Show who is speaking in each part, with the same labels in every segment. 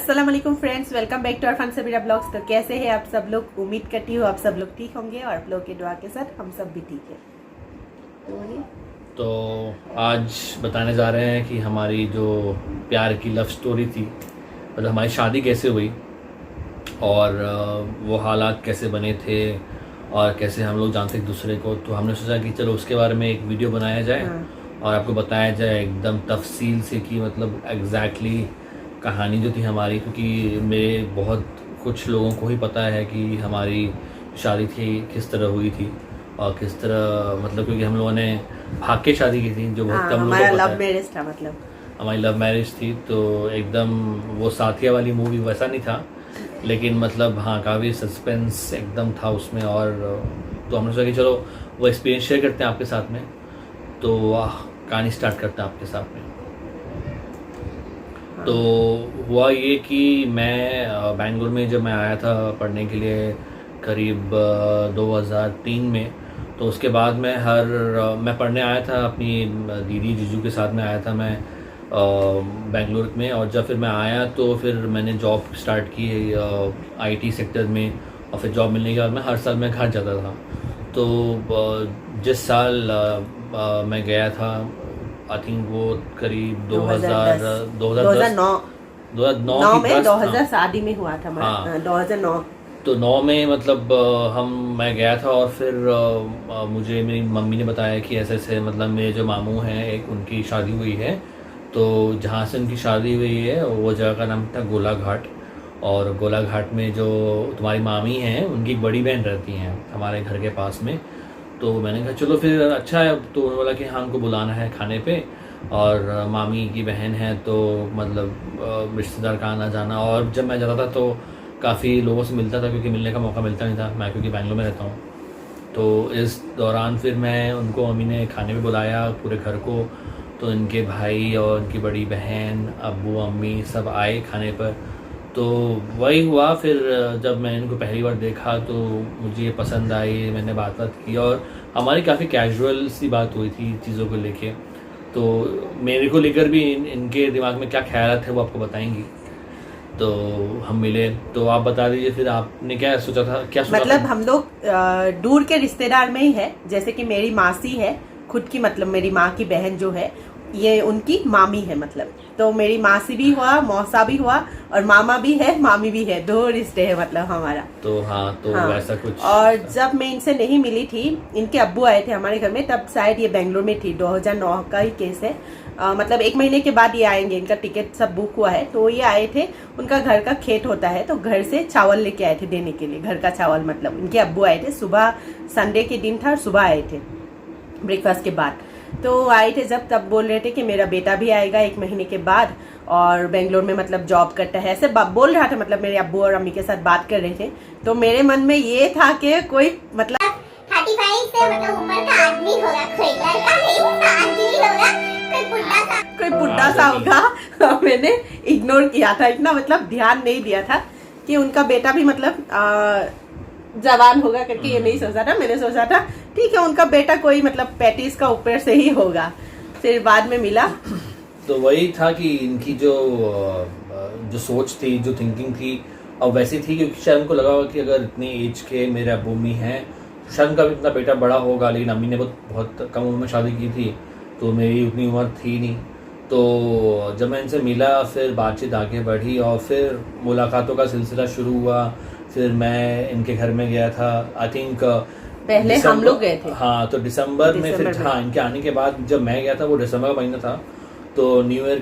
Speaker 1: अस्सलाम वालेकुम friends, welcome back to our fun Sabira blogs. तो कैसे हैं आप सब लोग? उम्मीद करती हूँ आप सब लोग ठीक होंगे और आप लोग के दुआ के साथ हम सब भी ठीक है।
Speaker 2: तो आज बताने जा रहे हैं कि हमारी जो प्यार की लव स्टोरी थी, मतलब हमारी शादी कैसे हुई और वो हालात कैसे बने थे और कैसे हम लोग जानते एक दूसरे को। तो हमने सोचा कि चलो उसके बारे में एक वीडियो बनाया जाए और आपको बताया जाए एकदम तफसील से कि मतलब एग्जैक्टली कहानी जो थी हमारी, क्योंकि मेरे बहुत कुछ लोगों को ही पता है कि हमारी शादी थी किस तरह हुई थी और किस तरह, मतलब क्योंकि हम लोगों ने भाग के शादी की थी जो बहुत कम लोगों को पता है।
Speaker 1: लव मैरिज था, मतलब
Speaker 2: हमारी लव मैरिज थी। तो एकदम वो साथिया वाली मूवी वैसा नहीं था, लेकिन मतलब हाँ काफ़ी सस्पेंस एकदम था उसमें। और तो हमने सोचा कि चलो वो एक्सपीरियंस शेयर करते हैं आपके साथ में। तो कहानी स्टार्ट करते हैं आपके साथ में। तो हुआ ये कि मैं बेंगलुरु में जब मैं आया था पढ़ने के लिए करीब 2003 में, तो उसके बाद मैं पढ़ने आया था अपनी दीदी जीजू के साथ में आया था मैं बेंगलुरु में। और जब फिर मैं आया तो फिर मैंने जॉब स्टार्ट की आईटी सेक्टर में, और फिर जॉब मिलने के बाद मैं हर साल मैं घर जाता था। तो जिस साल मैं गया था, आई थिंक वो करीब 2009
Speaker 1: में 2000 शादी में हुआ था।
Speaker 2: हाँ
Speaker 1: 2009
Speaker 2: तो 9 में मतलब मैं गया था। और फिर मुझे मेरी मम्मी ने बताया कि ऐसे ऐसे मतलब मेरे जो मामू हैं एक उनकी शादी हुई है। तो जहाँ से उनकी शादी हुई है वो जगह का नाम था गोला घाट। और गोला घाट में जो तुम्हारी मामी हैं उनकी एक बड़ी बहन रहती हैं हमारे घर के पास में। तो मैंने कहा चलो फिर अच्छा है। तो उन्होंने बोला कि हाँ हमको बुलाना है खाने पे, और मामी की बहन है तो मतलब रिश्तेदार का आना जाना। और जब मैं जाता था तो काफ़ी लोगों से मिलता था, क्योंकि मिलने का मौका मिलता नहीं था, मैं क्योंकि बेंगलोर में रहता हूँ। तो इस दौरान फिर मैं उनको, मम्मी ने खाने पे बुलाया पूरे घर को। तो इनके भाई और इनकी बड़ी बहन, अब्बू अम्मी सब आए खाने पर। तो वही हुआ। फिर जब मैं इनको पहली बार देखा तो मुझे ये पसंद आई, मैंने बात की और हमारी काफ़ी कैजुअल सी बात हुई थी चीज़ों को लेके। तो मेरे को लेकर भी इनके दिमाग में क्या ख्याल थे वो आपको बताएंगी। तो हम मिले। तो आप बता दीजिए फिर आपने क्या सोचा था, क्या सोचा
Speaker 1: मतलब
Speaker 2: था?
Speaker 1: हम लोग दूर के रिश्तेदार में ही है। जैसे कि मेरी मासी है खुद की, मतलब मेरी माँ की बहन जो है ये उनकी मामी है। मतलब तो मेरी मासी भी हुआ, मौसा भी हुआ, और मामा भी है, मामी भी है। दो रिश्ते हैं मतलब हमारा।
Speaker 2: तो हाँ वैसा कुछ।
Speaker 1: और जब मैं इनसे नहीं मिली थी, इनके अब्बू आए थे हमारे घर में, तब शायद ये बेंगलुरु में थी। 2009 का ही केस है। मतलब 1 महीने के बाद ये आएंगे, इनका टिकट सब बुक हुआ है। तो ये आए थे, उनका घर का खेत होता है तो घर से चावल लेके आए थे देने के लिए, घर का चावल। मतलब इनके अब्बू आए थे, सुबह संडे के दिन था और सुबह आए थे ब्रेकफास्ट के बाद। तो आए थे जब, तब बोल रहे थे कि मेरा बेटा भी आएगा 1 महीने के बाद और बेंगलोर में मतलब जॉब करता है, ऐसे बोल रहा था। मतलब मेरे अब्बू और अम्मी के साथ बात कर रहे थे। तो मेरे मन में ये था कि कोई मतलब
Speaker 3: 35 से मतलब उम्र का आदमी होगा, कोई लड़का नहीं होगा, आदमी होगा, कोई बुढ़ा सा
Speaker 1: होगा। मैंने इग्नोर किया था, इतना मतलब ध्यान नहीं दिया था कि उनका बेटा भी मतलब जवान होगा करके ये नहीं सोचा था। मैंने सोचा था ठीक है उनका बेटा कोई मतलब 35 का ऊपर से ही होगा। फिर बाद में मिला
Speaker 2: तो वही था कि इनकी जो सोच थी, जो थिंकिंग थी, अब वैसी थी क्योंकि शायद उनको लगा होगा कि अगर इतनी एज के मेरे अब्बू अम्मी हैं शायद उनका भी इतना बेटा बड़ा होगा। लेकिन अम्मी ने बहुत कम उम्र में शादी की थी, तो मेरी उतनी उम्र थी नहीं। तो जब मैं इनसे मिला फिर बातचीत आगे बढ़ी और फिर मुलाकातों का सिलसिला शुरू हुआ। फिर मैं इनके घर में गया था, आई थिंक
Speaker 1: पहले हम लोग गए थे।
Speaker 2: हाँ तो दिसंबर में फिर हाँ इनके आने के बाद जब मैं गया था वो दिसंबर का महीना था। तो न्यू ईयर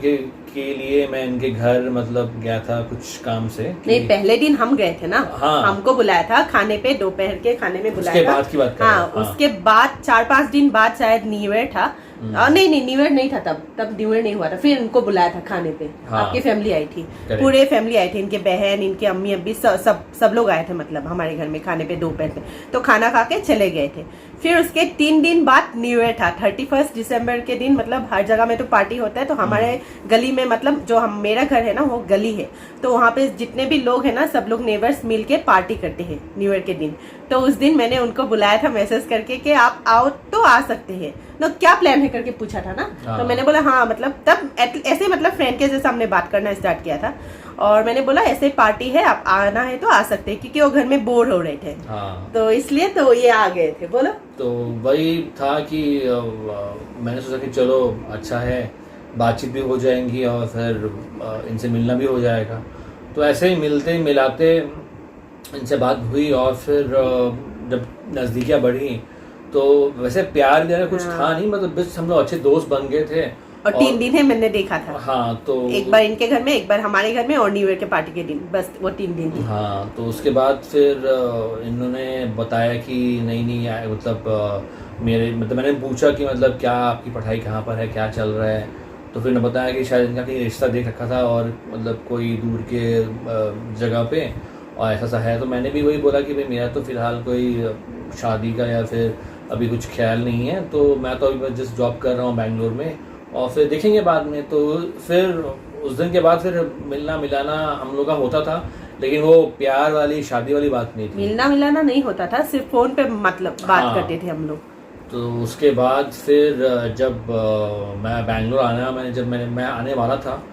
Speaker 2: के लिए मैं इनके घर मतलब गया था कुछ काम से।
Speaker 1: नहीं, पहले दिन हम गए थे ना।
Speaker 2: हाँ
Speaker 1: हमको बुलाया था खाने पे, दोपहर के खाने में बुलाया था।
Speaker 2: उसके बाद की बात कर रहा हूं।
Speaker 1: उसके बाद 4-5 दिन बाद शायद न्यू ईयर था। नहीं न्यू ईयर नहीं था, तब न्यू ईयर नहीं हुआ था। फिर इनको बुलाया था खाने पे। आपकी फैमिली आई थी, पूरे फैमिली आई थी, इनके बहन, इनके अम्मी अब्बी सब लोग आए थे मतलब हमारे घर में खाने पे दोपहर पे। तो खाना खा के चले गए थे। फिर उसके 3 दिन बाद न्यू ईयर था, 31 दिसंबर के दिन। मतलब हर जगह में तो पार्टी होता है, तो हमारे गली में मतलब जो मेरा घर है ना वो गली है, तो वहाँ पे जितने भी लोग हैं ना सब लोग नेबर्स मिल के पार्टी करते हैं न्यू ईयर के दिन। तो उस दिन मैंने उनको बुलाया था मैसेज करके कि आप आओ तो आ सकते हैं। ना क्या प्लान है करके पूछा था ना।
Speaker 2: हाँ।
Speaker 1: तो मैंने बोला हाँ मतलब तब ऐसे मतलब फ्रेंड के जैसे हमने बात करना स्टार्ट किया था, और मैंने बोला ऐसे पार्टी है, आप आना है तो आ सकते हैं, क्योंकि वो घर में बोर हो रहे थे।
Speaker 2: हाँ।
Speaker 1: तो इसलिए तो ये आ गए थे। बोलो।
Speaker 2: तो वही था कि मैंने सोचा कि चलो अच्छा है, बातचीत भी हो जाएंगी और फिर इनसे मिलना भी हो जाएगा। तो ऐसे ही मिलते मिलाते इनसे बात हुई, और फिर जब नज़दीकियाँ बढ़ी तो वैसे प्यार मेरा कुछ था नहीं, मतलब बस हम लोग अच्छे दोस्त बन गए थे।
Speaker 1: और 3 दिन है मैंने देखा था।
Speaker 2: हाँ। तो
Speaker 1: एक बार इनके घर में, एक बार हमारे घर में, और न्यू ईयर के पार्टी के दिन, बस वो 3 दिन थी।
Speaker 2: हाँ। तो उसके बाद फिर इन्होंने बताया कि नहीं मतलब मेरे मतलब मैंने पूछा कि मतलब क्या आपकी पढ़ाई कहाँ पर है, क्या चल रहा है। तो फिर ने बताया कि शायद इनका कहीं रिश्ता देख रखा था, और मतलब कोई दूर के जगह पे, और ऐसा सा है। तो मैंने भी वही बोला कि भाई मेरा तो फ़िलहाल कोई शादी का या फिर अभी कुछ ख्याल नहीं है, तो मैं तो अभी बस जस्ट जॉब कर रहा हूँ बैंगलोर में, और फिर देखेंगे बाद में। तो फिर उस दिन के बाद फिर मिलना मिलाना हम लोग का होता था, लेकिन वो प्यार वाली शादी वाली बात नहीं थी।
Speaker 1: मिलना मिलाना नहीं होता था, सिर्फ फोन पे मतलब बात
Speaker 2: हाँ।
Speaker 1: करते थे हम लोग।
Speaker 2: तो उसके बाद फिर जब मैं बैंगलोर मैं आने वाला था,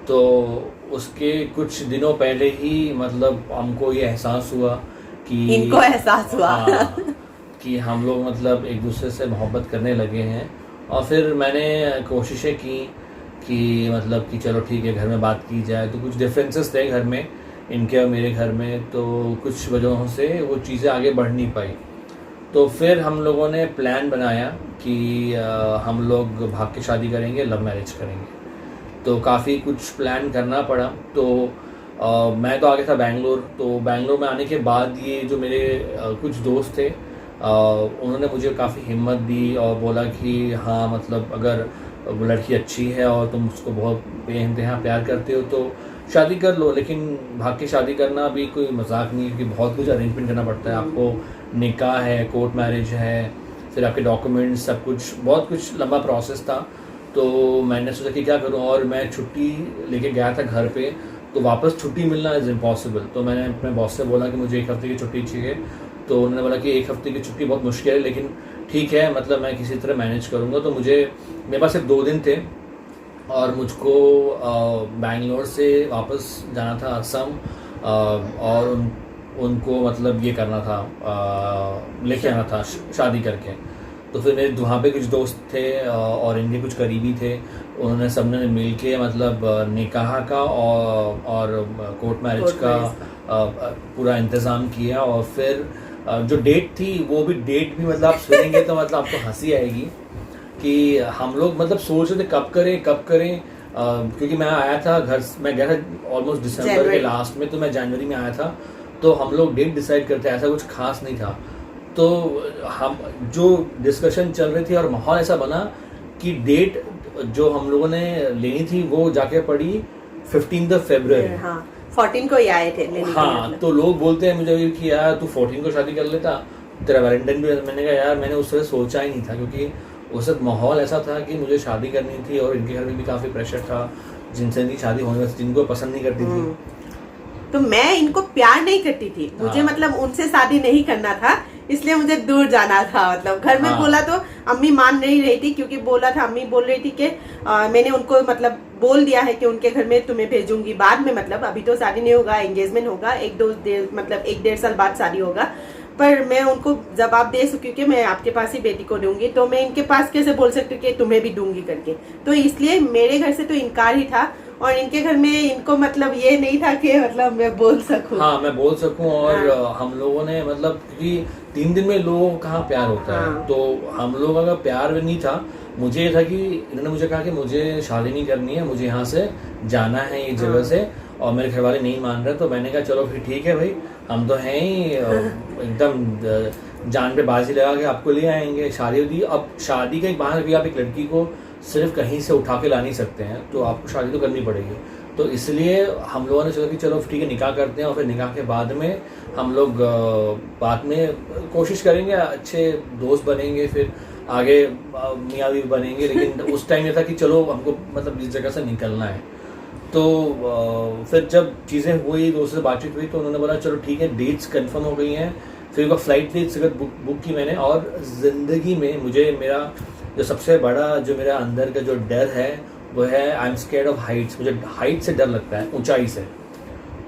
Speaker 2: तो उसके कुछ दिनों पहले ही मतलब हमको ये एहसास हुआ कि
Speaker 1: इनको एहसास हुआ
Speaker 2: हाँ, कि हम लोग मतलब एक दूसरे से मोहब्बत करने लगे हैं। और फिर मैंने कोशिशें की कि मतलब कि चलो ठीक है घर में बात की जाए। तो कुछ डिफरेंसेस थे घर में, इनके और मेरे घर में, तो कुछ वजहों से वो चीज़ें आगे बढ़ नहीं पाई। तो फिर हम लोगों ने प्लान बनाया कि हम लोग भाग के शादी करेंगे, लव मैरिज करेंगे। तो काफ़ी कुछ प्लान करना पड़ा। तो मैं तो आ गया था बैंगलोर। तो बैंगलोर में आने के बाद ये जो मेरे कुछ दोस्त थे, उन्होंने मुझे काफ़ी हिम्मत दी और बोला कि हाँ मतलब अगर वो लड़की अच्छी है और तुम उसको बहुत बेइंतहा प्यार करते हो तो शादी कर लो, लेकिन भाग के शादी करना भी कोई मजाक नहीं है, क्योंकि बहुत कुछ अरेंजमेंट करना पड़ता है आपको। निकाह है, कोर्ट मैरिज है, फिर आपके डॉक्यूमेंट्स, सब कुछ, बहुत कुछ लंबा प्रोसेस था। तो मैंने सोचा कि क्या करूं, और मैं छुट्टी लेके गया था घर पे, तो वापस छुट्टी मिलना इज़ इम्पॉसिबल। तो मैंने अपने बॉस से बोला कि मुझे 1 हफ्ते की छुट्टी चाहिए। तो उन्होंने बोला कि 1 हफ्ते की छुट्टी बहुत मुश्किल है, लेकिन ठीक है मतलब मैं किसी तरह मैनेज करूँगा। तो मेरे पास सिर्फ 2 दिन थे, और मुझको बैंगलोर से वापस जाना था असम, और उनको मतलब ये करना था, लेके आना था शादी करके। तो फिर मेरे वहाँ पे कुछ दोस्त थे और इनके कुछ करीबी थे, उन्होंने सबने मिल के मतलब निकाह का और कोर्ट मैरिज का पूरा इंतज़ाम किया। और फिर जो डेट थी वो भी डेट भी मतलब आप सुनेंगे तो मतलब आपको हंसी आएगी कि हम लोग मतलब सोच रहे थे कब करें, क्योंकि मैं आया था मैं गया था ऑलमोस्ट दिसंबर के लास्ट में, तो मैं जनवरी में आया था। तो हम लोग डेट डिसाइड करते, ऐसा कुछ खास नहीं था। तो हम जो डिस्कशन चल रही थी और माहौल ऐसा बना कि डेट जो हम लोगों ने लेनी थी वो जाके पड़ी 15 फरवरी।
Speaker 1: हाँ, 14 को ही आए थे लेने के
Speaker 2: हाँ,
Speaker 1: लिए।
Speaker 2: तो लोग बोलते हैं मुझे कि यार तू 14 को शादी कर लेता, तेरा वैलेंटाइन भी। मैंने कहा यार मैंने उस तरह सोचा ही नहीं था, क्योंकि उस वक्त माहौल ऐसा था कि मुझे शादी करनी थी और इनके घर में भी काफ़ी प्रेशर था, जिनसे इनकी शादी होने वाली थी, जिनको पसंद नहीं करती थी।
Speaker 1: तो मैं इनको प्यार नहीं करती थी, मुझे मतलब उनसे शादी नहीं करना था, इसलिए मुझे दूर जाना था। मतलब घर में बोला तो अम्मी मान नहीं रही थी, क्योंकि बोला था, अम्मी बोल रही थी कि मैंने उनको मतलब बोल दिया है कि उनके घर में तुम्हें भेजूंगी बाद में, मतलब अभी तो शादी नहीं होगा, एंगेजमेंट होगा, 1-1.5 साल बाद शादी होगा। पर मैं उनको जवाब दे चुकी कि मैं आपके पास ही बेटी को दूंगी, तो मैं इनके पास कैसे बोल सकती हूँ कि तुम्हें भी दूंगी करके। तो इसलिए मेरे घर से तो इनकार ही था, और इनके घर में इनको मतलब ये नहीं था कि मतलब मैं बोल सकूं।
Speaker 2: हाँ, मैं बोल सकूं। और हम लोगों ने मतलब क्योंकि 3 दिन में लोगों को कहाँ प्यार होता है, तो हम लोगों का प्यार नहीं था। मुझे ये था कि इन्होंने मुझे कहा कि मुझे शादी नहीं करनी है, मुझे यहाँ से जाना है ये जगह से, और मेरे घर वाले नहीं मान रहे। तो मैंने कहा चलो फिर ठीक है भाई, हम तो हैं ही एकदम जान पे बाजी लगा के आपको ले आएंगे। शादी होती, अब शादी का एक बहाना भी, आप एक लड़की को सिर्फ कहीं से उठा के ला नहीं सकते हैं, तो आपको शादी तो करनी पड़ेगी। तो इसलिए हम लोगों ने सोचा कि चलो ठीक है निकाह करते हैं, और फिर निकाह के बाद में हम लोग बाद में कोशिश करेंगे, अच्छे दोस्त बनेंगे, फिर आगे मियाँ भी बनेंगे। लेकिन उस टाइम ये था कि चलो हमको मतलब इस जगह से निकलना है। तो फिर जब चीज़ें हुई, दोस्तों से बातचीत हुई, तो उन्होंने बोला चलो ठीक है डेट्स कंफर्म हो गई हैं। फिर फ्लाइट टिकट बुक की मैंने, और ज़िंदगी में मुझे मेरा जो सबसे बड़ा जो मेरा अंदर का जो डर है वो है I am scared of Heights. मुझे हाइट से डर लगता है, ऊंचाई से।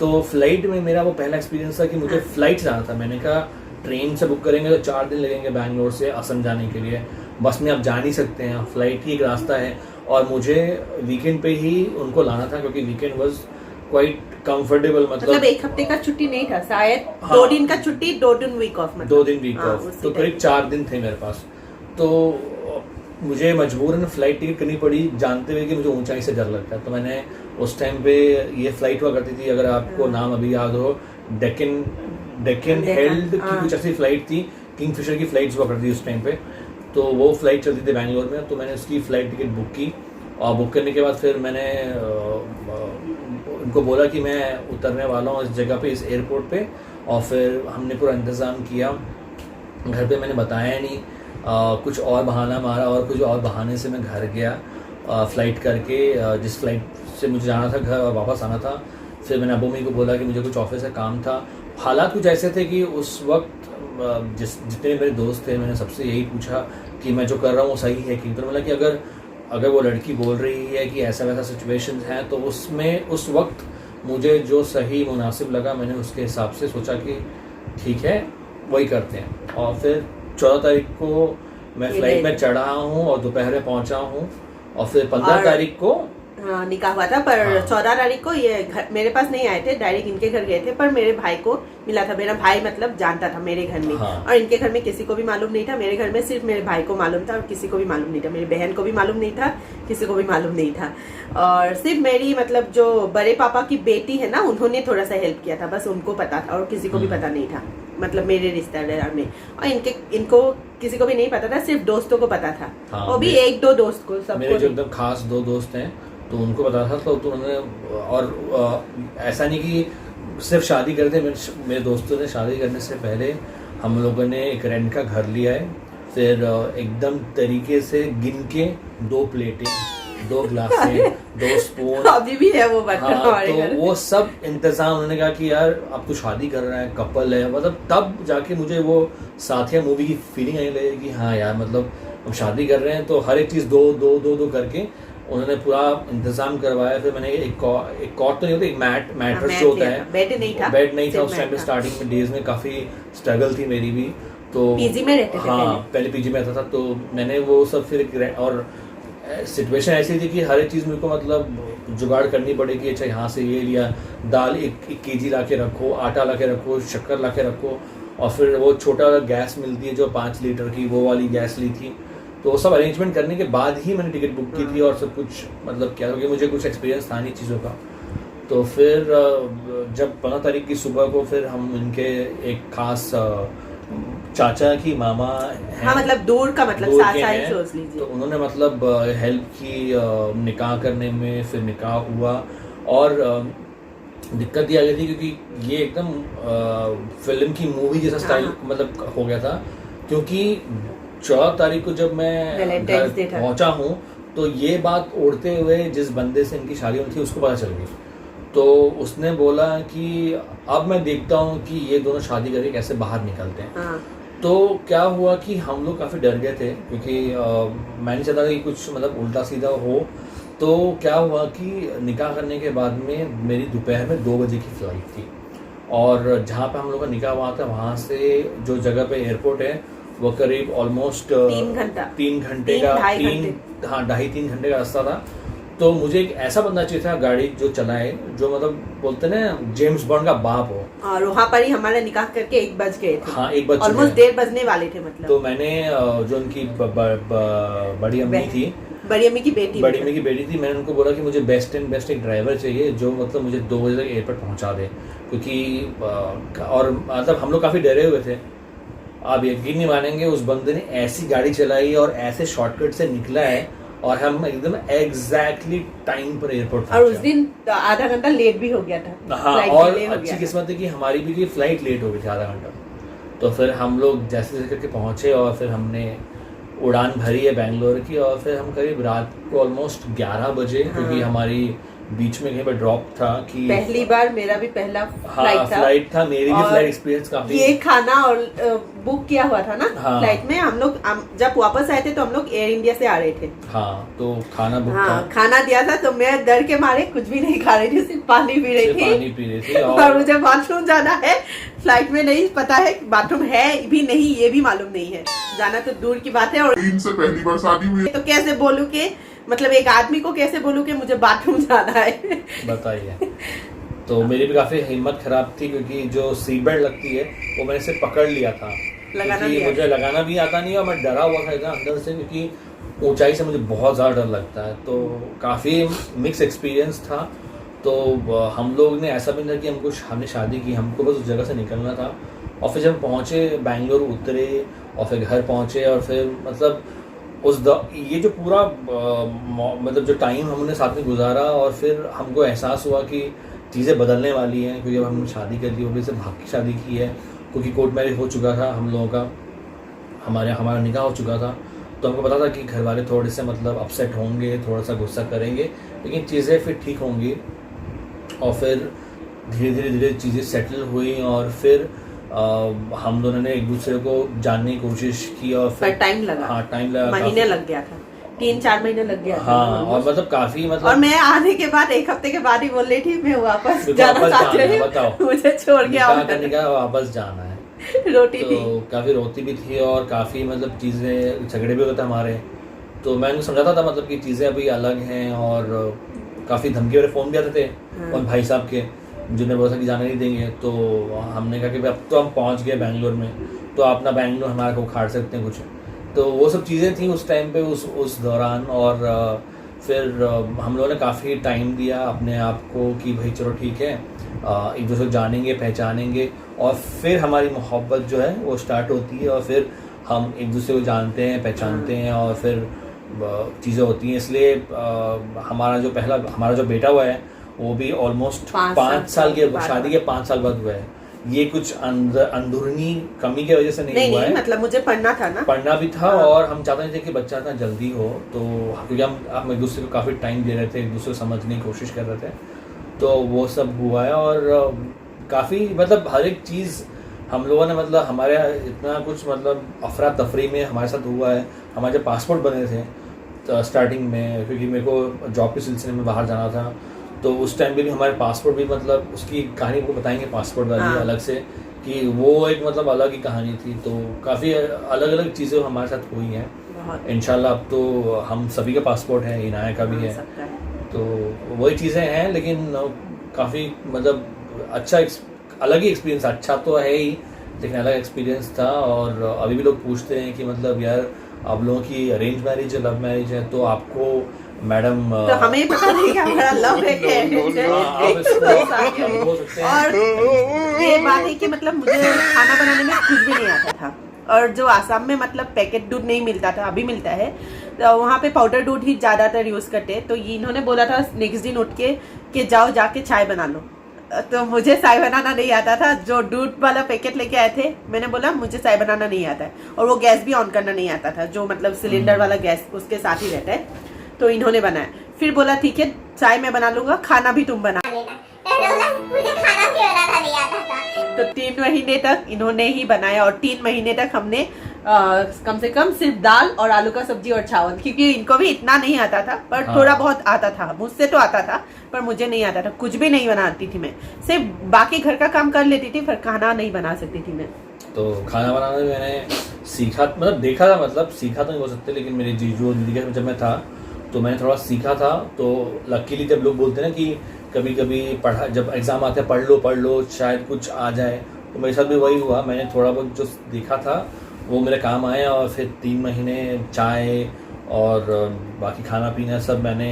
Speaker 2: तो फ्लाइट में मेरा वो पहला एक्सपीरियंस था कि मुझे फ्लाइट से आना था। मैंने कहा ट्रेन से बुक करेंगे तो 4 दिन लगेंगे बैंगलोर से असम जाने के लिए, बस में आप जा नहीं सकते हैं, फ्लाइट ही एक रास्ता है। और मुझे वीकेंड पे ही उनको लाना था क्योंकि वीकेंड वाज क्वाइट कंफर्टेबल।
Speaker 1: मतलब 1 हफ्ते का छुट्टी नहीं था शायद,
Speaker 2: हाँ,
Speaker 1: 2 दिन का छुट्टी, 2 दिन वीक ऑफ, मतलब
Speaker 2: 2 दिन वीक
Speaker 1: हाँ,
Speaker 2: ऑफ, तो करीब 4 दिन थे मेरे पास। तो मुझे मजबूरन फ्लाइट टिकट करनी पड़ी जानते हुए कि मुझे ऊंचाई से डर लगता है। तो मैंने उस टाइम पे ये फ्लाइट हुआ करती थी, अगर आपको नाम अभी याद हो, डेक्कन हेल्ड की कुछ ऐसी फ्लाइट थी, किंगफिशर की फ्लाइट्स हुआ करती थी उस टाइम पे। तो वो फ्लाइट चलती थी बैंगलोर में, तो मैंने उसकी फ़्लाइट टिकट बुक की। और बुक करने के बाद फिर मैंने उनको बोला कि मैं उतरने वाला हूँ इस जगह पे, इस एयरपोर्ट पे। और फिर हमने पूरा इंतज़ाम किया। घर पे मैंने बताया नहीं, कुछ और बहाना मारा और कुछ और बहाने से मैं घर गया फ़्लाइट करके, जिस फ़्लाइट से मुझे जाना था घर और वापस आना था। फिर मैंने अबू मम्मी को बोला कि मुझे कुछ ऑफिस का काम था। हालात कुछ ऐसे थे कि उस वक्त जितने मेरे दोस्त थे मैंने सबसे यही पूछा कि मैं जो कर रहा हूँ वो सही है कि, तो मतलब कि अगर वो लड़की बोल रही है कि ऐसा वैसा सिचुएशन है तो उसमें उस वक्त मुझे जो सही मुनासिब लगा मैंने उसके हिसाब से सोचा कि ठीक है वही करते हैं। और फिर 14 तारीख को मैं फ्लाइट में चढ़ा हूँ और दोपहर में पहुँचा हूँ। और फिर 15 तारीख को
Speaker 1: निकाह हुआ था, पर
Speaker 2: हाँ।
Speaker 1: 14 तारीख को ये मेरे पास नहीं आए थे, डायरेक्ट इनके घर गए थे। पर मेरे भाई को मिला था, मेरा भाई मतलब जानता था मेरे घर में।
Speaker 2: हाँ।
Speaker 1: और इनके घर में किसी को भी मालूम नहीं था, मेरे घर में सिर्फ मेरे भाई को मालूम था और किसी को भी मालूम नहीं था, मेरी बहन को भी मालूम नहीं था, किसी को भी मालूम नहीं था। और सिर्फ मेरी मतलब जो बड़े पापा की बेटी है ना, उन्होंने थोड़ा सा हेल्प किया था, बस उनको पता था और किसी को भी पता नहीं था, मतलब मेरे रिश्तेदार में। और इनको किसी को भी नहीं पता था, सिर्फ दोस्तों को पता था।
Speaker 2: हाँ,
Speaker 1: वो भी 1-2 दोस्त को, सबको
Speaker 2: मेरे जो एकदम खास 2 दोस्त हैं तो उनको पता था। तो उन्होंने, और ऐसा नहीं कि सिर्फ शादी करते, मेरे दोस्तों ने शादी करने से पहले हम लोगों ने एक रेंट का घर लिया है। फिर एकदम तरीके से गिन के 2 प्लेटें, 2 ग्लासें, 2 स्पून,
Speaker 1: अभी भी है वो बर्तन
Speaker 2: हाँ,
Speaker 1: हमारे
Speaker 2: तो
Speaker 1: घर।
Speaker 2: वो सब इंतजाम। उन्होंने कहा कि यार अब तो शादी कर रहा है, कपल है, मतलब तब जाके मुझे वो साथिया मूवी की फीलिंग आने लगी कि हाँ यार मतलब हम शादी कर रहे हैं। तो हर एक चीज़ 2 करके उन्होंने पूरा इंतजाम करवाया। फिर मैंने एक कॉट तो नहीं होता, एक मैट्रेस जो होता है,
Speaker 1: बेड नहीं था
Speaker 2: उस टाइम पे स्टार्टिंग में डेज में काफ़ी स्ट्रगल थी मेरी भी। तो
Speaker 1: पीजी में रहते थे
Speaker 2: हाँ, पहले पीजी में रहता था। तो मैंने वो सब फिर, और सिचुएशन ऐसी थी कि हर एक चीज़ मेरे को मतलब जुगाड़ करनी पड़ेगी। अच्छा यहाँ से ये लिया, दाल 1 केजी ला के रखो, आटा ला के रखो, शक्कर ला के रखो। और फिर वो छोटा गैस मिलती है जो 5 लीटर की, वो वाली गैस ली थी। तो वो सब अरेंजमेंट करने के बाद ही मैंने टिकट बुक की थी और सब कुछ मतलब क्या, क्योंकि मुझे कुछ एक्सपीरियंस था नहीं चीज़ों का। तो फिर जब 15 तारीख की सुबह को फिर हम इनके एक खास चाचा की मामा हैं,
Speaker 1: हाँ, मतलब दूर का, मतलब
Speaker 2: दूर
Speaker 1: साथ
Speaker 2: के
Speaker 1: साथ
Speaker 2: हैं,
Speaker 1: सोच लीजिए।
Speaker 2: तो उन्होंने मतलब हेल्प की निकाह करने में। फिर निकाह हुआ और दिक्कत ये आ गई थी क्योंकि ये एकदम फिल्म की मूवी जैसा स्टाइल मतलब हो गया था। क्योंकि 14 तारीख को जब मैं घर पहुंचा हूँ तो ये बात उड़ते हुए जिस बंदे से इनकी शादी हुई थी उसको पता चल गई। तो उसने बोला कि अब मैं देखता हूँ कि ये दोनों शादी करके कैसे बाहर निकलते हैं।
Speaker 1: हाँ।
Speaker 2: तो क्या हुआ कि हम लोग काफ़ी डर गए थे क्योंकि मैं नहीं चाहता कि कुछ मतलब उल्टा सीधा हो। तो क्या हुआ कि निकाह करने के बाद में मेरी दोपहर में 2 बजे की फ़्लाइट थी और जहाँ पे हम लोग का निकाह हुआ था वहाँ से जो जगह पे एयरपोर्ट है वो करीब ऑलमोस्ट
Speaker 1: 3 घंटा
Speaker 2: 3 घंटे का 2.5-3 घंटे का रास्ता था। तो मुझे एक ऐसा बंदा चाहिए था गाड़ी जो चलाए, जो मतलब बोलते ना जेम्स बॉन्ड का बाप हो।
Speaker 1: और वहाँ पर ही हमारा निकाह करके 1 बज गए थे।
Speaker 2: हाँ, 1 बज चुके
Speaker 1: ऑलमोस्ट
Speaker 2: हैं।
Speaker 1: 1:30 बजने वाले थे मतलब।
Speaker 2: तो मैंने जो उनकी बड़ी अम्मी थी,
Speaker 1: बड़ी अम्मी की बेटी
Speaker 2: थी, मैंने उनको बोला कि मुझे बेस्ट एक ड्राइवर चाहिए जो मतलब मुझे 2 बजे तक एयरपोर्ट पहुंचा दे। क्योंकि और मतलब हम लोग काफ़ी डरे हुए थे। आप यकीन नहीं मानेंगे, उस बंदे ने ऐसी गाड़ी चलाई और ऐसे शॉर्टकट से निकला है और हम एकदम एग्जैक्टली टाइम पर एयरपोर्ट
Speaker 1: और उस दिन आधा घंटा लेट भी हो गया था।
Speaker 2: हाँ, और अच्छी किस्मत है कि हमारी भी फ्लाइट लेट हो गई थी आधा घंटा। तो फिर हम लोग जैसे जैसे करके पहुँचे और फिर हमने उड़ान भरी है बैंगलोर की। और फिर हम करीब रात को ऑलमोस्ट 11 बजे, क्योंकि हमारी बीच में कहीं पर ड्रॉप था कि
Speaker 1: पहली बार मेरा भी पहला
Speaker 2: फ्लाइट था मेरी भी फ्लाइट एक्सपीरियंस काफी
Speaker 1: ये खाना और बुक किया हुआ था ना फ्लाइट में हम लोग जब वापस आए थे तो हम लोग एयर इंडिया से आ रहे थे।
Speaker 2: हाँ तो खाना बुक था,
Speaker 1: खाना दिया था तो मैं डर के मारे कुछ भी नहीं खा रही थी, सिर्फ पानी पी रही थी और मुझे बाथरूम जाना है। फ्लाइट में नहीं पता है बाथरूम है भी नहीं ये भी मालूम नहीं है, जाना तो दूर की बात है। और
Speaker 4: इनसे पहली बार शादी हुई
Speaker 1: तो कैसे बोलूं कि मतलब एक आदमी को कैसे बोलूं कि मुझे बाथरूम जाना है
Speaker 2: बताइए। तो मेरी भी काफी हिम्मत खराब थी क्योंकि जो सीट बेल्ट लगती है वो मैंने सिर्फ पकड़ लिया था, क्योंकि मुझे लगाना भी आता नहीं और मैं डरा हुआ था इतना अंदर से, क्योंकि ऊंचाई से मुझे बहुत ज़्यादा डर लगता है। तो काफ़ी मिक्स एक्सपीरियंस था। तो हम लोग ने ऐसा भी नहीं कि हमने शादी की, हमको बस उस जगह से निकलना था। और फिर जब पहुँचे बेंगलोर उतरे और फिर घर पहुँचे और फिर मतलब ये जो पूरा मतलब जो टाइम हमने साथ में गुजारा और फिर हमको एहसास हुआ कि चीज़ें बदलने वाली हैं, क्योंकि अब हमने शादी कर ली, वो भी से भाग की शादी की है, क्योंकि कोर्ट मैरिज हो चुका था हम लोगों का, हमारा निकाह हो चुका था। तो हमको पता था कि घर वाले थोड़े से मतलब अपसेट होंगे, थोड़ा सा गुस्सा करेंगे, लेकिन चीज़ें फिर ठीक होंगी। और फिर धीरे धीरे चीज़ें सेटल हुई और फिर हम दोनों ने एक दूसरे को जानने की कोशिश की और फिर
Speaker 1: टाइम लगा।
Speaker 2: हाँ टाइम लगा,
Speaker 1: महीने लग गया था, 3-4 महीने लग गया था।
Speaker 2: हाँ और मतलब काफी मतलब
Speaker 1: और मैं आने के बाद 1 हफ्ते के बाद ही बोल रही थी मैं वापस जाना चाहती हूँ, बताओ मुझे छोड़ के आओ,
Speaker 2: वापस जाना है।
Speaker 1: रोटी
Speaker 2: तो
Speaker 1: थी,
Speaker 2: काफी रोती भी थी और काफी मतलब चीजें झगड़े भी होते थे हमारे। तो मैं उनको समझाता था मतलब कि चीजें अभी अलग हैं और काफी धमकी वाले फोन भी आते थे और भाई साहब के, जिन्हें बोला कि जाने नहीं देंगे। तो हमने कहा कि अब तो हम पहुंच गए बेंगलोर में, तो आप ना बेंगलोर हमारे को उखाड़ सकते हैं कुछ। तो वो सब चीज़ें थी उस टाइम पे उस दौरान। और फिर हम लोगों ने काफ़ी टाइम दिया अपने आप को कि भाई चलो ठीक है, एक दूसरे को जानेंगे पहचानेंगे और फिर हमारी मोहब्बत जो है वो स्टार्ट होती है और फिर हम एक दूसरे को जानते हैं पहचानते हैं और फिर चीज़ें होती हैं। इसलिए हमारा जो बेटा हुआ है वो भी ऑलमोस्ट 5 साल के शादी के 5 साल बाद हुआ है। ये कुछ अंदरूनी कमी की वजह से नहीं हुआ है,
Speaker 1: मतलब मुझे पढ़ना था ना,
Speaker 2: पढ़ना भी था और हम चाहते थे कि बच्चा इतना जल्दी हो। तो क्योंकि हम एक दूसरे को काफ़ी टाइम दे रहे थे, एक दूसरे को समझने की कोशिश कर रहे थे, तो वो सब हुआ है। और काफ़ी मतलब हर एक चीज़ हम लोगों ने मतलब हमारे इतना कुछ मतलब अफरा तफरी में हमारे साथ हुआ है। हमारे जो पासपोर्ट बने थे तो स्टार्टिंग में, क्योंकि मेरे को जॉब के सिलसिले में बाहर जाना था, तो उस टाइम पे भी हमारे पासपोर्ट भी मतलब उसकी कहानी को बताएंगे पासपोर्ट वाली अलग से, कि वो एक मतलब अलग ही कहानी थी। तो काफ़ी अलग अलग चीज़ें हमारे साथ हुई हैं। इंशाल्लाह अब तो हम सभी का पासपोर्ट है, इनाया का भी है, तो वही चीज़ें हैं। लेकिन काफ़ी मतलब अच्छा अलग ही एक्सपीरियंस, अच्छा तो है ही लेकिन अलग एक्सपीरियंस था। और अभी भी लोग पूछते हैं कि मतलब यार आप लोगों की अरेंज मैरिज है लव मैरिज है, तो आपको मैडम
Speaker 1: तो हमें पता नहीं कि हमारा लव है क्या और ये बात है कि मतलब मुझे खाना बनाने में कुछ भी नहीं आता था। और जो आसाम में मतलब पैकेट दूध नहीं मिलता था, अभी मिलता है, तो वहाँ पे पाउडर दूध ही ज़्यादातर यूज़ करते। तो इन्होंने बोला था नेक्स्ट दिन उठ के जाओ जाके चाय बना लो। तो मुझे चाय बनाना नहीं आता था। जो दूध वाला पैकेट लेके आए थे, मैंने बोला मुझे चाय बनाना नहीं आता है, और वो गैस भी ऑन करना नहीं आता था, जो मतलब सिलेंडर वाला गैस उसके साथ ही रहता है। तो इन्होंने बनाया, फिर बोला ठीक है चाय मैं बना लूंगा, खाना भी तुम बना।
Speaker 3: मुझे खाना भी बनाना नहीं आता था।
Speaker 1: तो 3 महीने तक इन्होंने ही बनाया और 3 महीने तक हमने कम से कम सिर्फ दाल और आलू का सब्जी और चावल, क्योंकि इनको भी इतना नहीं आता था, पर थोड़ा बहुत आता था। मुझसे तो आता था पर मुझे नहीं आता था, कुछ भी नहीं बनाती थी मैं, सिर्फ बाकी घर का काम कर लेती थी, पर खाना नहीं बना सकती थी मैं।
Speaker 2: तो खाना बनाना मैंने सीखा, मतलब देखा था, मतलब सीखा तो नहीं हो सकते, लेकिन मेरे जीजू और दीदी के जब मैं था तो मैंने थोड़ा सीखा था। तो लकीली जब लोग बोलते हैं ना कि कभी कभी पढ़ा, जब एग्ज़ाम आते हैं पढ़ लो शायद कुछ आ जाए, तो मेरे साथ भी वही हुआ। मैंने थोड़ा बहुत जो देखा था वो मेरे काम आया और फिर 3 महीने चाय और बाकी खाना पीना सब मैंने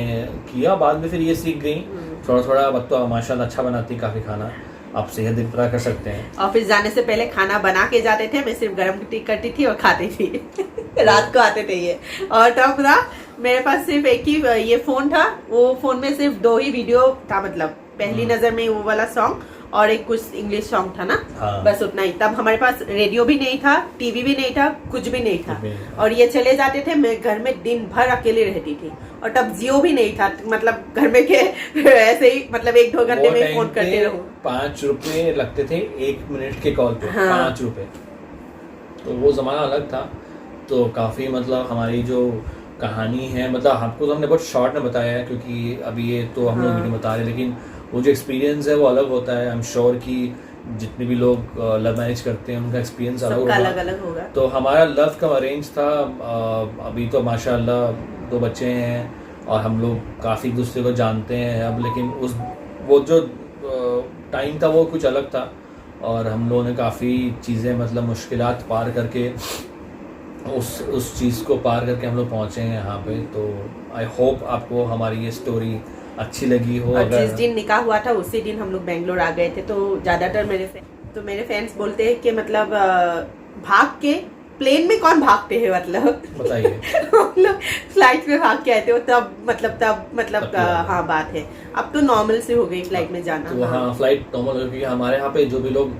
Speaker 2: किया। बाद में फिर ये सीख गई थोड़ा थोड़ा। अब तो माशाल्लाह अच्छा बनाती काफ़ी खाना, आप सेहत भी पता कर सकते हैं।
Speaker 1: ऑफिस जाने से पहले खाना बना के जाते थे, मैं सिर्फ गर्म करती थी और खाती थी रात को आते थे ये। और तब ना मेरे पास सिर्फ एक ही ये फ़ोन था, वो फ़ोन में सिर्फ 2 ही वीडियो था, मतलब पहली नज़र में वो वाला सॉन्ग और एक कुछ इंग्लिश सॉन्ग था ना,
Speaker 2: हाँ।
Speaker 1: बस उतना ही। तब हमारे पास रेडियो भी नहीं था, टीवी भी नहीं था, कुछ भी नहीं था।
Speaker 2: कुछ भी नहीं था।
Speaker 1: और ये चले जाते थे, मैं घर में दिन भर अकेले रहती थी। और तब जियो भी नहीं था, मतलब घर में के ऐसे ही मतलब 1-2 घंटे
Speaker 2: वो
Speaker 1: में
Speaker 2: टाइम
Speaker 1: फोन
Speaker 2: पे
Speaker 1: करते रहो।
Speaker 2: 5 रुपए लगते थे 1 मिनट के कॉल पे,
Speaker 1: हाँ।
Speaker 2: 5 रुपए। तो वो ज़माना अलग था। तो काफ़ी मतलब हमारी जो कहानी है, मतलब आपको तो हमने बहुत शॉर्ट में बताया है क्योंकि अभी ये तो हम लोग
Speaker 1: हाँ।
Speaker 2: वीडियो बता रहे हैं, लेकिन वो जो एक्सपीरियंस है वो अलग होता है। आई एम श्योर कि जितने भी लोग लव मैरिज करते हैं उनका एक्सपीरियंस अलग
Speaker 1: सबका
Speaker 2: होगा।
Speaker 1: अलग अलग होगा।
Speaker 2: तो हमारा लव का अरेंज था। अभी तो माशाल्लाह 2 बच्चे हैं और हम लोग काफ़ी एक दूसरे को जानते हैं अब, लेकिन वो जो टाइम था वो कुछ अलग था। और हम लोगों ने काफ़ी चीज़ें मतलब मुश्किलात पार करके उस चीज़ को पार करके हम लोग पहुँचे हैं यहाँ पे। तो आई होप आपको हमारी ये स्टोरी अच्छी लगी हो।
Speaker 1: और
Speaker 2: अगर
Speaker 1: जिस दिन निकाह हुआ था उसी दिन हम लोग बेंगलोर आ गए थे। तो ज्यादातर मेरे फ्रेंड्स बोलते हैं कि मतलब भाग के प्लेन में कौन भागते हैं, मतलब
Speaker 2: बताइए।
Speaker 1: हम लोग फ्लाइट में भाग के आए थे, तब मतलब हाँ बात है। अब तो नॉर्मल से हो गई फ्लाइट में जाना।
Speaker 2: तो हाँ फ्लाइट नॉर्मल हो, क्योंकि हमारे यहाँ पे जो भी लोग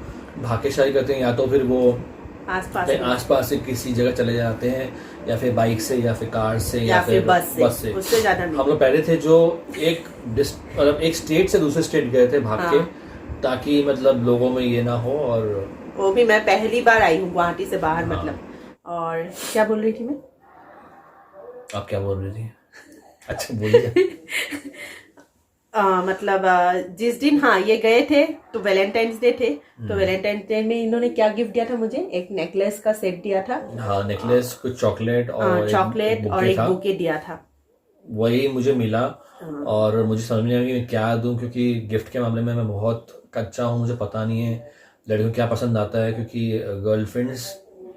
Speaker 2: भाग के शादी करते हैं या तो फिर वो आसपास से किसी जगह चले जाते हैं, या फिर बाइक से या फिर कार से या फिर बस से।
Speaker 1: उससे ज्यादा नहीं।
Speaker 2: हम लोग पहले थे जो मतलब एक स्टेट से दूसरे स्टेट गए थे भाग के, ताकि मतलब लोगों में ये ना हो। और
Speaker 1: वो भी मैं पहली बार आई हूँ गुवाहाटी से बाहर।
Speaker 2: हाँ।
Speaker 1: मतलब और क्या बोल रही थी मैं?
Speaker 2: आप क्या बोल रही थी? अच्छा बोलिए।
Speaker 1: मतलब जिस दिन हाँ ये गए थे तो वैलेंटाइंस डे थे। तो वैलेंटाइंस डे में इन्होंने क्या गिफ्ट दिया था मुझे? एक नेकलेस का सेट दिया था।
Speaker 2: हाँ नेकलेस, कुछ चॉकलेट और
Speaker 1: एक बुके दिया था।
Speaker 2: वही मुझे मिला। और मुझे समझ नहीं आया कि मैं क्या दूं, क्योंकि गिफ्ट के मामले में मैं बहुत कच्चा हूँ। मुझे पता नहीं है लड़कियों को क्या पसंद आता है, क्योंकि गर्लफ्रेंड्स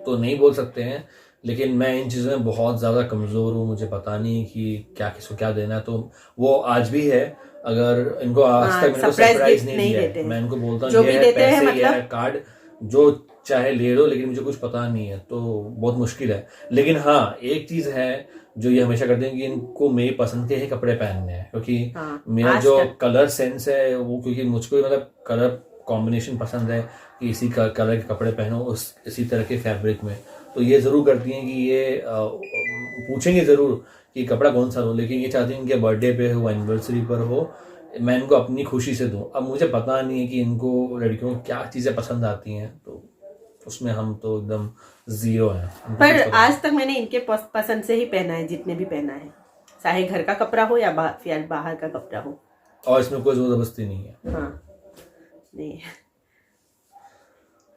Speaker 2: तो नहीं बोल सकते हैं, लेकिन मैं इन चीज़ों में बहुत ज़्यादा कमज़ोर हूँ। मुझे पता नहीं कि क्या किसको क्या देना है। तो वो आज भी है, अगर इनको आज तक मेरे को सरप्राइज नहीं दिया है। मैं इनको बोलता हूँ ये है पैसे, ये है कार्ड, जो चाहे ले लो, लेकिन मुझे कुछ पता नहीं है। तो बहुत मुश्किल है। लेकिन हाँ एक चीज़ है जो ये हमेशा करते हैं कि इनको मेरी पसंद के ही कपड़े पहनने हैं, क्योंकि मेरा जो कलर सेंस है वो, क्योंकि मुझको मतलब कलर कॉम्बिनेशन पसंद है कि इसी कलर के कपड़े पहनो इसी तरह के फैब्रिक में। तो ये ज़रूर करती हैं कि ये पूछेंगे ज़रूर कि कपड़ा कौन सा हो, लेकिन ये चाहती हैं इनके बर्थडे पे हो, एनिवर्सरी पर हो, मैं इनको अपनी खुशी से दूं। अब मुझे पता नहीं है कि इनको लड़कियों को क्या चीज़ें पसंद आती हैं, तो उसमें हम तो एकदम जीरो हैं।
Speaker 1: पर आज तक मैंने इनके पसंद से ही पहना है, जितने भी पहना है, चाहे घर का कपड़ा हो या बाहर का कपड़ा हो।
Speaker 2: और इसमें कोई ज़बरदस्ती नहीं है।
Speaker 1: हाँ नहीं।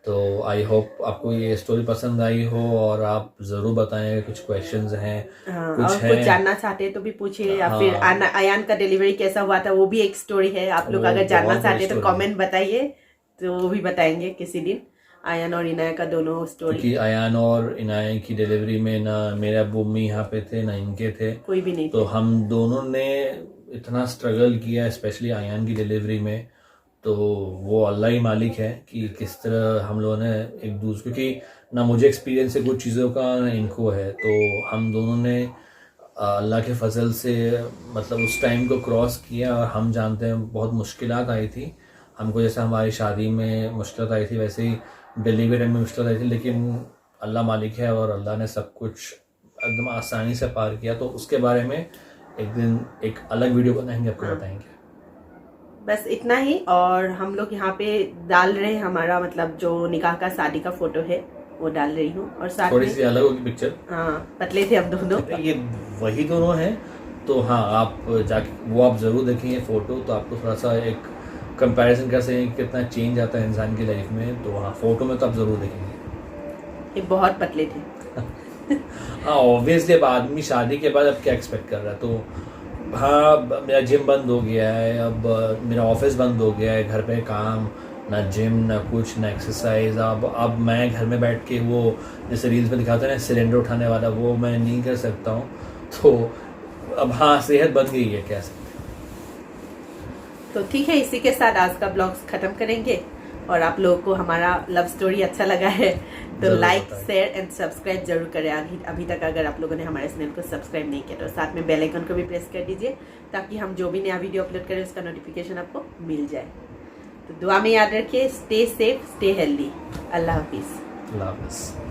Speaker 2: तो आई होप आपको ये स्टोरी पसंद आई हो, और आप ज़रूर बताएं कुछ क्वेश्चंस हैं।
Speaker 1: हाँ, कुछ जानना चाहते हैं तो भी पूछिए। या फिर अयान का डिलीवरी कैसा हुआ था वो भी एक स्टोरी है। आप लोग अगर जानना चाहते हैं तो कमेंट बताइए, तो वो भी बताएंगे किसी दिन, अयान और इनाया का दोनों स्टोरी।
Speaker 2: क्योंकि अयान और इनाया की डिलीवरी में ना मेरे अब्बू अम्मी यहाँ पे थे ना इनके थे,
Speaker 1: कोई भी नहीं।
Speaker 2: तो हम दोनों ने इतना स्ट्रगल किया, स्पेशली अयान की डिलीवरी में। तो वो अल्लाह ही मालिक है कि किस तरह हम लोगों ने एक दूसरे, क्योंकि ना मुझे एक्सपीरियंस है कुछ चीज़ों का ना इनको है, तो हम दोनों ने अल्लाह के फजल से मतलब उस टाइम को क्रॉस किया। और हम जानते हैं बहुत मुश्किलात आई थी हमको, जैसे हमारी शादी में मुश्किल आई थी वैसे ही डिलीवरी टाइम में मुश्किल आई थी, लेकिन अल्लाह मालिक है और अल्लाह ने सब कुछ एकदम आसानी से पार किया। तो उसके बारे में एक दिन एक अलग वीडियो बनाएंगे, आपको बताएंगे।
Speaker 1: बस इतना ही। और हम लोग यहाँ पे डाल रहे हैं हमारा मतलब जो निकाह का शादी का फोटो है वो डाल रही हूँ। और साथ
Speaker 2: थोड़ी सी अलग होगी पिक्चर।
Speaker 1: हाँ पतले थे हम दोनों।
Speaker 2: ये वही दोनों हैं। तो हाँ आप जाके वो आप ज़रूर देखेंगे फ़ोटो, तो आपको थोड़ा सा एक कंपैरिजन कर सकेंगे कितना चेंज आता है इंसान की लाइफ में। तो हाँ फ़ोटो में तो आप ज़रूर देखेंगे।
Speaker 1: ये बहुत पतले थे।
Speaker 2: हाँ ऑब्वियसली अब आदमी शादी के बाद अब क्या एक्सपेक्ट कर रहा है। तो हाँ मेरा जिम बंद हो गया है, अब मेरा ऑफिस बंद हो गया है, घर पे काम, ना जिम ना कुछ ना एक्सरसाइज। अब मैं घर में बैठ के वो जैसे रील्स में दिखाते हैं ना सिलेंडर उठाने वाला, वो मैं नहीं कर सकता हूँ। तो अब हाँ सेहत बन गई है कह सकते।
Speaker 1: तो ठीक है, इसी के साथ आज का ब्लॉग खत्म करेंगे। और आप लोगों को हमारा लव स्टोरी अच्छा लगा है तो लाइक शेयर एंड सब्सक्राइब जरूर करें। अभी तक अगर आप लोगों ने हमारे चैनल को सब्सक्राइब नहीं किया तो साथ में बेल आइकन को भी प्रेस कर दीजिए, ताकि हम जो भी नया वीडियो अपलोड करें उसका नोटिफिकेशन आपको मिल जाए। तो दुआ में याद रखिए, स्टे सेफ, स्टे हेल्दी। अल्लाह हाफिज।
Speaker 2: अल्लाह हाफ़िज़।